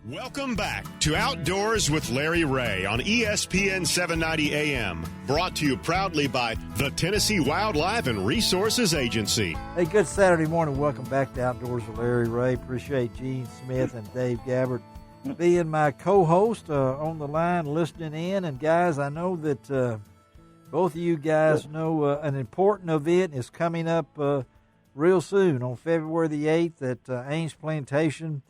Welcome back to Outdoors with Larry Ray on ESPN 790 AM. Brought to you proudly by the Tennessee Wildlife and Resources Agency. Hey, good Saturday morning. Welcome back to Outdoors with Larry Ray. Appreciate Gene Smith and Dave Gabbard being my co-host on the line, listening in. And, guys, I know that both of you guys know an important event is coming up real soon on February the 8th at Ames Plantation.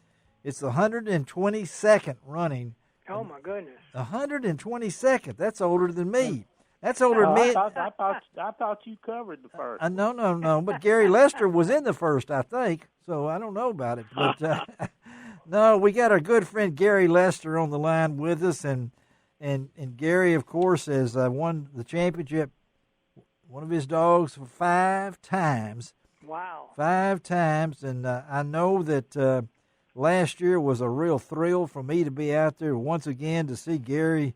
It's the 122nd running. Oh, my goodness. 122nd. That's older than me. That's older than me. I thought you covered the first. No. But Gary Lester was in the first, I think. So I don't know about it. But no, we got our good friend Gary Lester on the line with us. And Gary, of course, has won the championship, one of his dogs, for 5 times. Wow. 5 times. And I know that last year was a real thrill for me to be out there once again to see Gary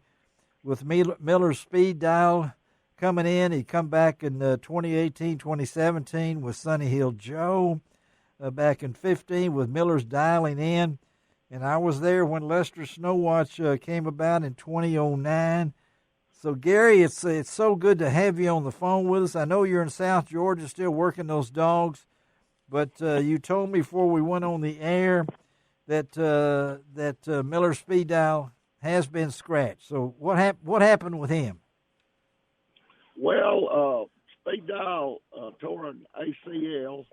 with Miller's Speed Dial coming in. He come back in 2018, 2017 with Sunny Hill Joe, back in 15 with Miller's Dialing In. And I was there when Lester Snow Watch came about in 2009. So, Gary, it's so good to have you on the phone with us. I know you're in South Georgia still working those dogs, but you told me before we went on the air that Miller Speed Dial has been scratched. So what happened with him? Well, Speed Dial tore an ACL.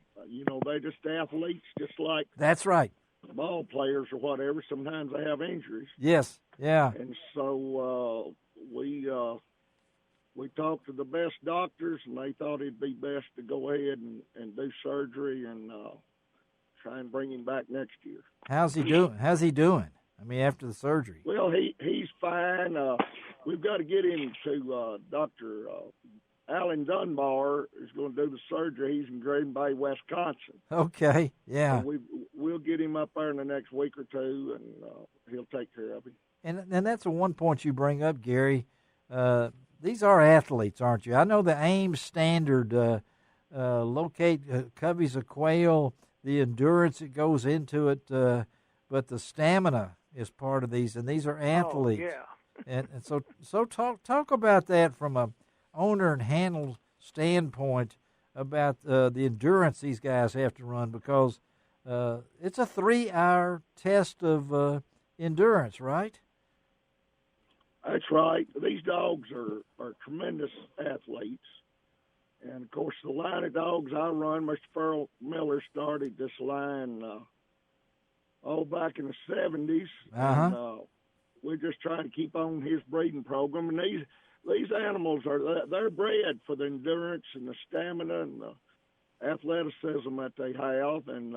They're just athletes, just like that's right. Ball players or whatever. Sometimes they have injuries. Yes, yeah. And so we talked to the best doctors, and they thought it'd be best to go ahead and do surgery and try and bring him back next year. How's he doing? I mean, after the surgery. Well, he's fine. We've got to get him to Dr. Alan Dunbar is going to do the surgery. He's in Green Bay, Wisconsin. Okay, yeah. So we'll get him up there in the next week or two, and he'll take care of him. And that's the one point you bring up, Gary. These are athletes, aren't you? I know the Ames standard, locate coveys of quail, the endurance that goes into it, but the stamina is part of these, and these are athletes. Oh, yeah. and so talk about that from a owner and handle standpoint about the endurance these guys have to run, because it's a 3-hour test of endurance, right? That's right. These dogs are tremendous athletes. And, of course, the line of dogs I run, Mr. Farrell Miller started this line back in the 70s. Uh-huh. And, we're just trying to keep on his breeding program. And these animals, they're bred for the endurance and the stamina and the athleticism that they have. And,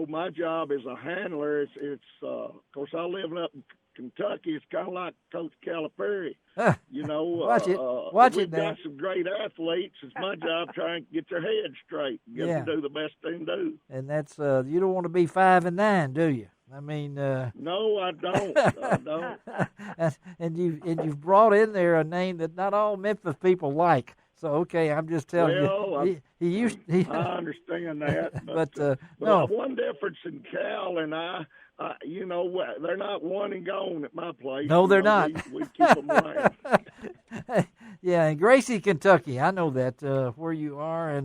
my job as a handler, it's of course, I live up in Kentucky. It's kind of like Coach Calipari. Watch we've it now. got some great athletes. It's my job trying to get their head straight, get them to do the best they can do. And that's you don't want to be 5 and 9, do you? I mean, no, I don't. I don't. and you've brought in there a name that not all Memphis people like. So okay, I'm just telling you. I understand that, but no. One difference in Cal and I, they're not one and gone at my place. No, they're not. We keep them around. Yeah, in Gracie, Kentucky, I know that where you are,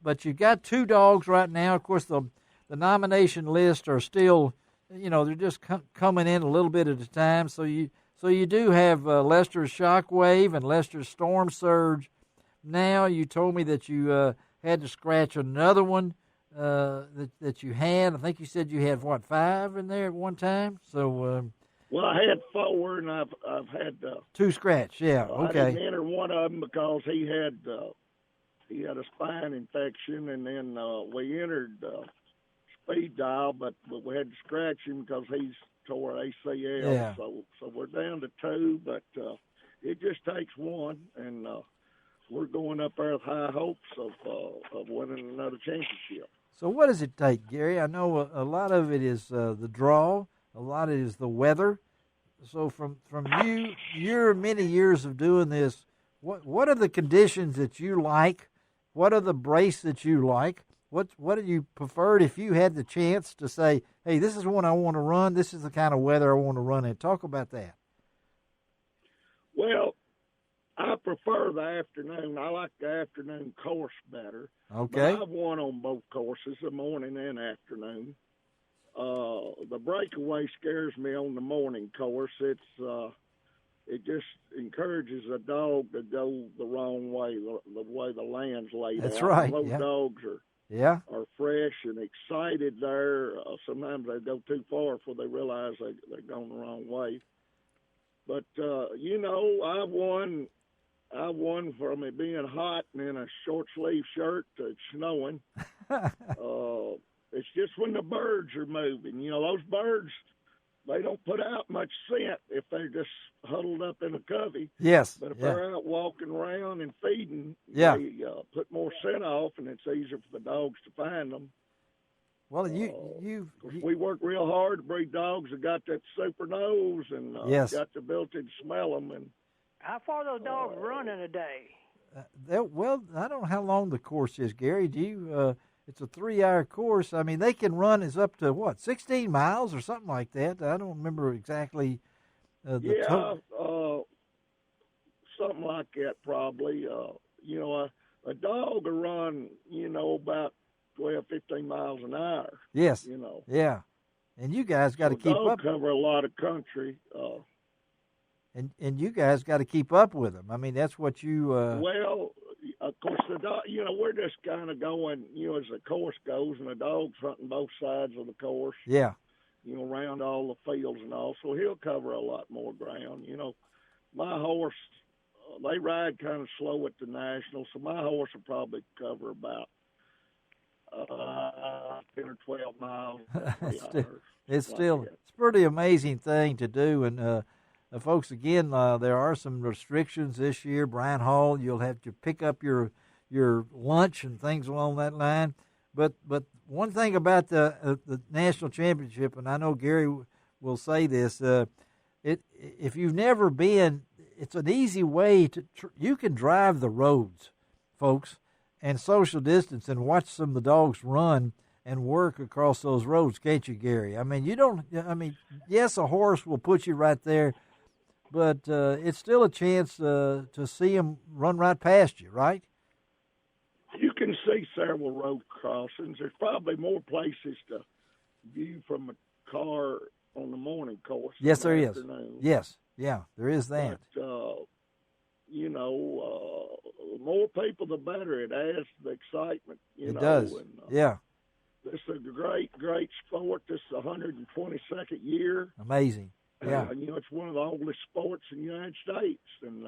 but you've got 2 dogs right now. Of course, the nomination list are still, they're just coming in a little bit at a time. So you do have Lester's Shockwave and Lester's Storm Surge. Now you told me that you had to scratch another one that you had. I think you said you had 5 in there at one time. So well, I had 4, and I've had 2 scratch. Yeah, okay. I didn't enter one of them because he had a spine infection, and then we entered Speed Dial, but we had to scratch him because he's tore ACL. Yeah. So we're down to 2, but it just takes one, and we're going up there with high hopes of winning another championship. So what does it take, Gary? I know a lot of it is the draw, a lot of it is the weather. So from your many years of doing this, what are the conditions that you like? What are the brace that you like? what do you prefer if you had the chance to say, hey, this is one I want to run. This is the kind of weather I want to run in. Talk about that. Well, I prefer the afternoon. I like the afternoon course better. Okay. But I've won on both courses, the morning and afternoon. The breakaway scares me on the morning course. It just encourages a dog to go the wrong way, the way the land's laid out. That's right. Those Yeah. dogs are fresh and excited there. Sometimes they go too far before they realize they're going the wrong way. But I've won from it being hot and in a short sleeve shirt to it snowing. It's just when the birds are moving. Those birds, they don't put out much scent if they're just huddled up in a covey. Yes. But if they're out walking around and feeding, they put more scent off, and it's easier for the dogs to find them. Well, we work real hard to breed dogs that got that super nose and got the ability to smell them. And how far those dogs run in a day? Well, I don't know how long the course is, Gary. Do you? It's a 3-hour course. I mean, they can run as up to 16 miles or something like that. I don't remember exactly. Something like that probably. A dog will run, about 12, 15 miles an hour. Yes. Yeah. And you guys got to keep up. Cover a lot of country. And you guys got to keep up with them. I mean, that's what you. Well, of course, the dog. We're just kind of going, as the course goes, and the dog's hunting both sides of the course. Yeah. Around all the fields and all, so he'll cover a lot more ground. My horse, they ride kind of slow at the Nationals, so my horse will probably cover about 10 or 12 miles. It's a pretty amazing thing to do. And folks, again, there are some restrictions this year. Brian Hall, you'll have to pick up your lunch and things along that line. But one thing about the national championship, and I know Gary will say this, if you've never been, it's an easy way to you can drive the roads, folks, and social distance and watch some of the dogs run and work across those roads, can't you, Gary? I mean, yes, a horse will put you right there, but it's still a chance to see him run right past you, right? You can see several road crossings. There's probably more places to view from a car on the morning course. Yes, there is. Yes, yeah, there is that. But, the more people, the better. It adds to the excitement. It does, and, yeah. This is a great, great sport. This is the 122nd year. Amazing, yeah. It's one of the oldest sports in the United States, and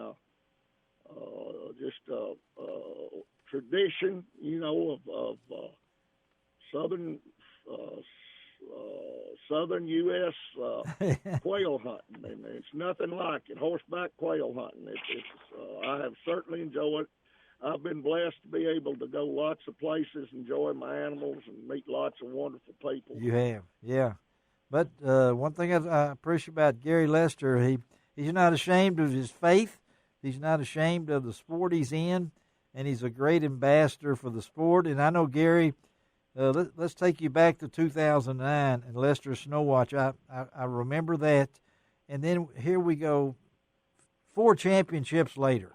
just tradition, of southern U.S. Quail hunting, and it's nothing like it. Horseback quail hunting. I have certainly enjoyed it. I've been blessed to be able to go lots of places, enjoy my animals, and meet lots of wonderful people. You have, yeah. But one thing I appreciate about Gary Lester, he's not ashamed of his faith. He's not ashamed of the sport he's in, and he's a great ambassador for the sport. And I know, Gary, let's take you back to 2009 and Lester Snow Watch. I remember that. And then here we go, 4 championships later.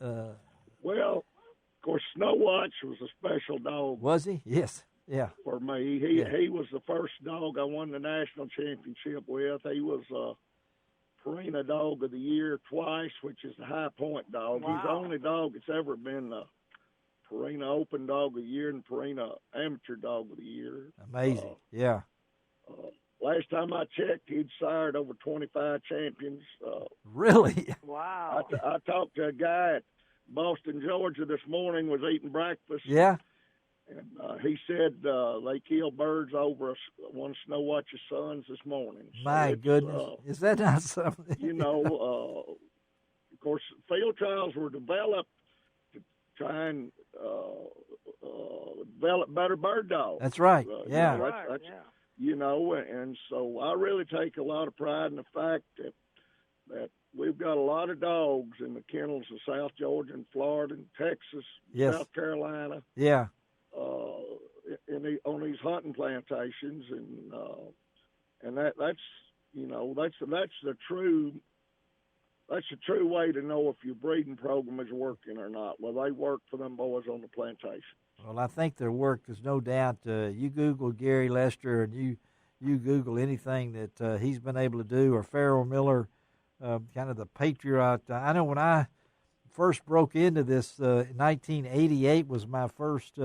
Well, of course, Snow Watch was a special dog. Was he? Yes. Yeah. For me, he was the first dog I won the national championship with. He was Purina Dog of the Year twice, which is the High Point dog. Wow. He's the only dog that's ever been the Purina Open Dog of the Year and Purina Amateur Dog of the Year. Amazing. Yeah. Last time I checked, he'd sired over 25 champions. Really? Wow. I talked to a guy at Boston, Georgia this morning, was eating breakfast. Yeah. And he said they killed birds over one Snow Watch's sons this morning. My goodness. Is that not something? Of course, field trials were developed to try and develop better bird dogs. That's right. Yeah. And so I really take a lot of pride in the fact that we've got a lot of dogs in the kennels of South Georgia and Florida and Texas, yes. South Carolina. Yeah. on these hunting plantations, and that's the true way to know if your breeding program is working or not. Well, they work for them boys on the plantation. Well, I think their work, there's no doubt. You Google Gary Lester and you Google anything that he's been able to do, or Farrell Miller, kind of the patriot. I know when I first broke into this, 1988 was my first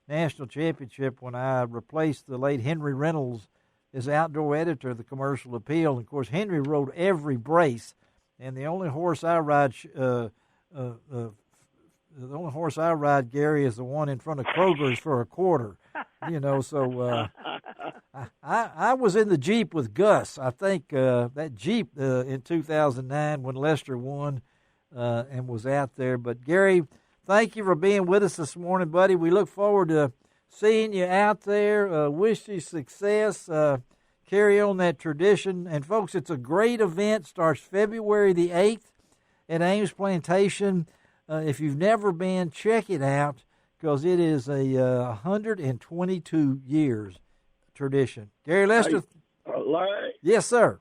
national championship when I replaced the late Henry Reynolds as outdoor editor of the Commercial Appeal. And of course, Henry rode every brace, and the only horse I ride, Gary, is the one in front of Kroger's for a quarter. So I was in the Jeep with Gus. I think that Jeep in 2009 when Lester won and was out there. But Gary, thank you for being with us this morning, buddy. We look forward to seeing you out there. Wish you success. Carry on that tradition. And, folks, it's a great event. Starts February the 8th at Ames Plantation. If you've never been, check it out because it is a 122 years tradition. Gary Lester. Hey, Larry? Yes, sir.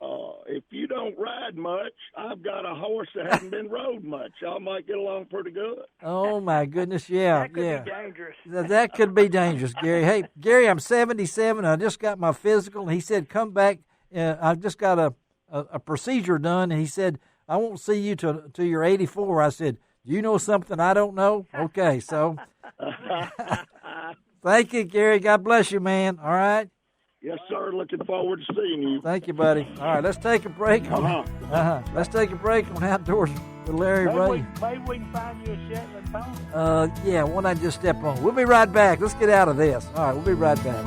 If you don't ride much, I've got a horse that hasn't been rode much. I might get along pretty good. Oh, my goodness, yeah. That could be dangerous. That could be dangerous, Gary. Hey, Gary, I'm 77. I just got my physical. And he said, come back. I just got a procedure done. And he said, I won't see you till you're 84. I said, do you know something I don't know? Okay, so thank you, Gary. God bless you, man. All right? Yes, sir. Looking forward to seeing you. Thank you, buddy. All right, let's take a break. Let's take a break on Outdoors with Larry Ray. Maybe we can find you a Shetland pony. Yeah, one I just stepped on. We'll be right back. Let's get out of this. All right, we'll be right back.